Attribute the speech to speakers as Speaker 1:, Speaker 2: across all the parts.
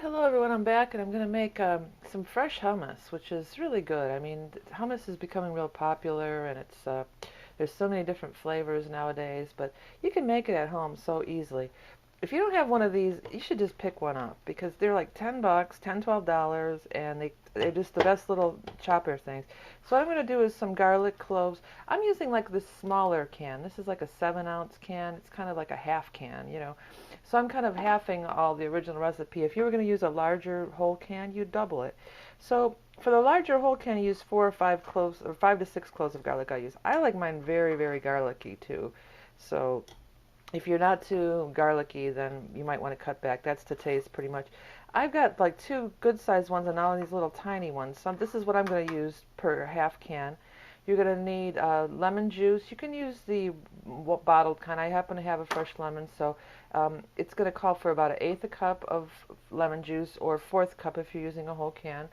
Speaker 1: Hello everyone, I'm back and I'm going to make some fresh hummus, which is really good. I mean, hummus is becoming real popular and there's so many different flavors nowadays, but you can make it at home so easily. If you don't have one of these, you should just pick one up because they're like 10 bucks, $10, $12, and they're just the best little chopper things. So what I'm going to do is some garlic cloves. I'm using like this smaller can. This is like a 7-ounce can. It's kind of like a half can, you know. So I'm kind of halving all the original recipe. If you were going to use a larger whole can, you'd double it. So for the larger whole can, you use 4 or 5 cloves, or 5 to 6 cloves of garlic I use. I like mine very, very garlicky too. So if you're not too garlicky, then you might want to cut back. That's to taste pretty much. I've got like 2 good-sized ones and all these little tiny ones. So this is what I'm going to use per half can. You're going to need lemon juice. You can use the bottled kind. I happen to have a fresh lemon, so it's going to call for about 1/8 cup of lemon juice, or 1/4 cup if you're using a whole can.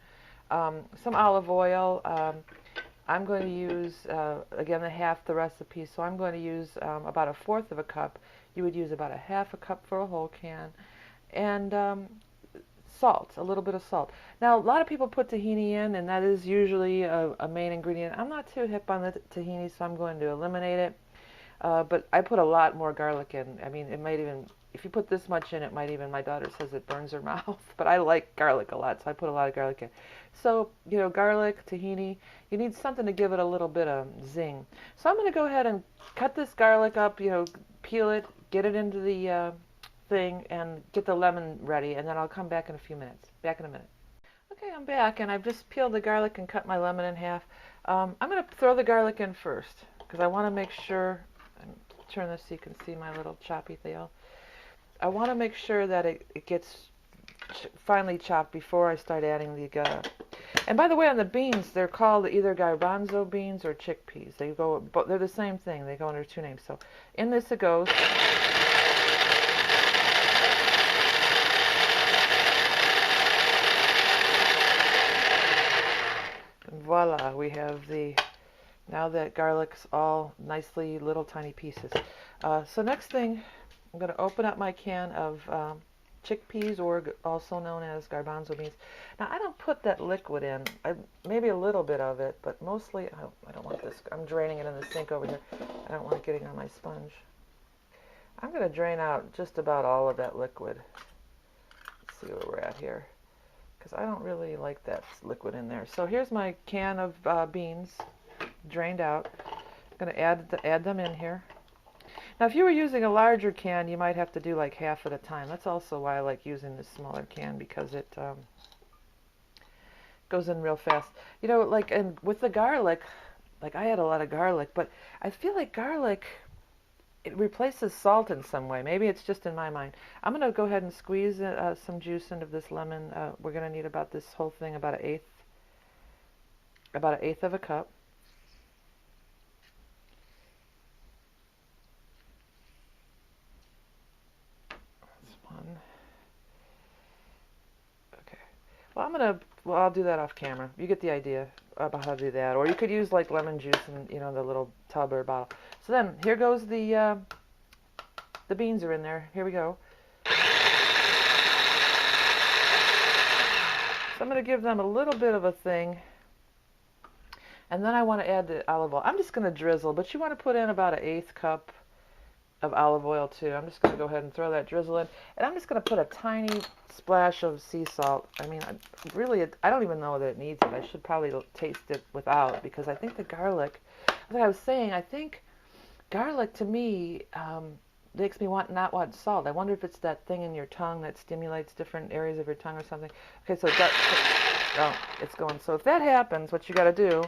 Speaker 1: Some olive oil. I'm going to use, again, half the recipe, so I'm going to use about 1/4 cup. You would use about 1/2 cup for a whole can. And salt, a little bit of salt. Now, a lot of people put tahini in, and that is usually a main ingredient. I'm not too hip on the tahini, so I'm going to eliminate it. But I put a lot more garlic in. I mean, it might even, if you put this much in, it might even, my daughter says it burns her mouth. But I like garlic a lot, so I put a lot of garlic in. So, you know, garlic, tahini, you need something to give it a little bit of zing. So I'm going to go ahead and cut this garlic up, you know, peel it, get it into the thing, and get the lemon ready, and then I'll come back in a few minutes. Back in a minute. Okay, I'm back, and I've just peeled the garlic and cut my lemon in half. I'm going to throw the garlic in first, because I want to make sure, turn this so you can see my little choppy deal. I want to make sure that it gets finely chopped before I start adding the and by the way, on the beans, they're called either garbanzo beans or chickpeas. They're the same thing. They go under 2 names. So in this it goes. And voila, we have now that garlic's all nicely little tiny pieces. So next thing, I'm going to open up my can of chickpeas, or also known as garbanzo beans. Now, I don't put that liquid in. Maybe a little bit of it, but mostly, I don't want this. I'm draining it in the sink over here. I don't want it getting on my sponge. I'm going to drain out just about all of that liquid. Let's see where we're at here, because I don't really like that liquid in there. So here's my can of beans, drained out. I'm going to add them in here. Now, if you were using a larger can, you might have to do like half at a time. That's also why I like using this smaller can, because it goes in real fast. You know, like, and with the garlic, like I had a lot of garlic, but I feel like garlic, it replaces salt in some way. Maybe it's just in my mind. I'm going to go ahead and squeeze some juice into this lemon. We're going to need about this whole thing, about 1/8 of a cup. Okay. Well, I'll do that off camera. You get the idea about how to do that. Or you could use like lemon juice in, you know, the little tub or bottle. So then, here goes the beans are in there. Here we go. So I'm going to give them a little bit of a thing. And then I want to add the olive oil. I'm just going to drizzle, but you want to put in about 1/8 cup of olive oil too. I'm just going to go ahead and throw that drizzle in, and I'm just going to put a tiny splash of sea salt. I mean, I don't even know that it needs it. I should probably taste it without, because I think the garlic, as I was saying, I think garlic to me makes me not want salt. I wonder if it's that thing in your tongue that stimulates different areas of your tongue or something. Okay, so it's going. So if that happens, what you got to do,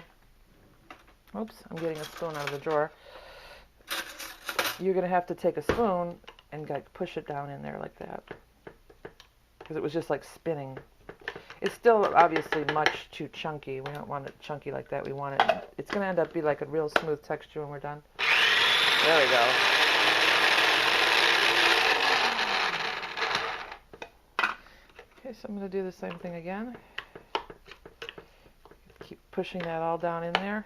Speaker 1: oops, I'm getting a spoon out of the drawer. You're going to have to take a spoon and push it down in there like that, because it was just like spinning. It's still obviously much too chunky. We don't want it chunky like that. We want it, it's going to end up be like a real smooth texture when we're done. There we go. Okay, so I'm going to do the same thing again. Keep pushing that all down in there.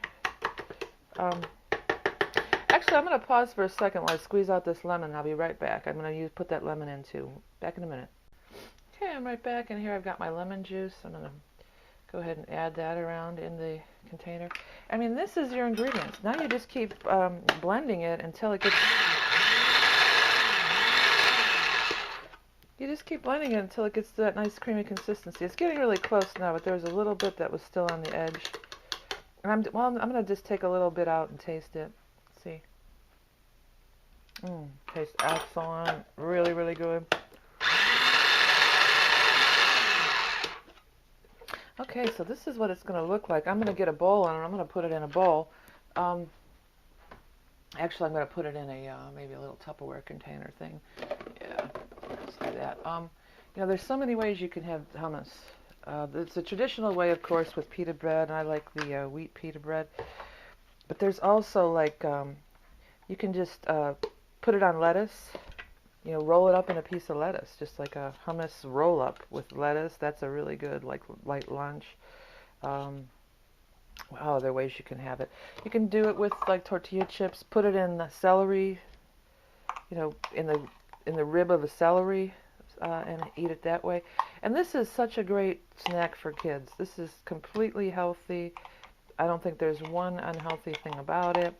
Speaker 1: Actually, I'm going to pause for a second while I squeeze out this lemon. I'll be right back. I'm going to put that lemon in too. Back in a minute. Okay, I'm right back, and here I've got my lemon juice. I'm going to go ahead and add that around in the container. I mean, this is your ingredients. Now you just keep blending it until it gets... You just keep blending it until it gets to that nice creamy consistency. It's getting really close now, but there's a little bit that was still on the edge. And I'm going to just take a little bit out and taste it. See? Tastes excellent. Really, really good. Okay, so this is what it's going to look like. I'm going to get a bowl and I'm going to put it in a bowl. Actually, I'm going to put it in a maybe a little Tupperware container thing. Yeah, let's do that. You know, there's so many ways you can have hummus. It's a traditional way, of course, with pita bread, and I like the wheat pita bread. But there's also like you can just put it on lettuce. You know, roll it up in a piece of lettuce, just like a hummus roll-up with lettuce. That's a really good, like, light lunch. Other ways you can have it. You can do it with like tortilla chips. Put it in the celery, you know, in the rib of a celery, and eat it that way. And this is such a great snack for kids. This is completely healthy. I don't think there's one unhealthy thing about it.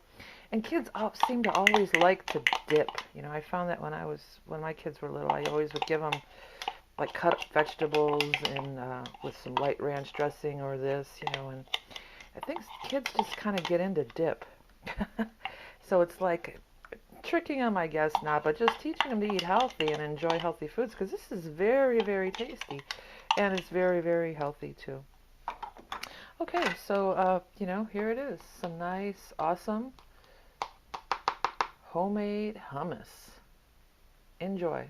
Speaker 1: And kids seem to always like to dip. You know, I found that when my kids were little, I always would give them like cut up vegetables and with some light ranch dressing or this, you know, and I think kids just kind of get into dip. So it's like tricking them, I guess not, but just teaching them to eat healthy and enjoy healthy foods, because this is very, very tasty, and it's very, very healthy too. Okay, so you know, here it is, some nice, awesome homemade hummus. Enjoy.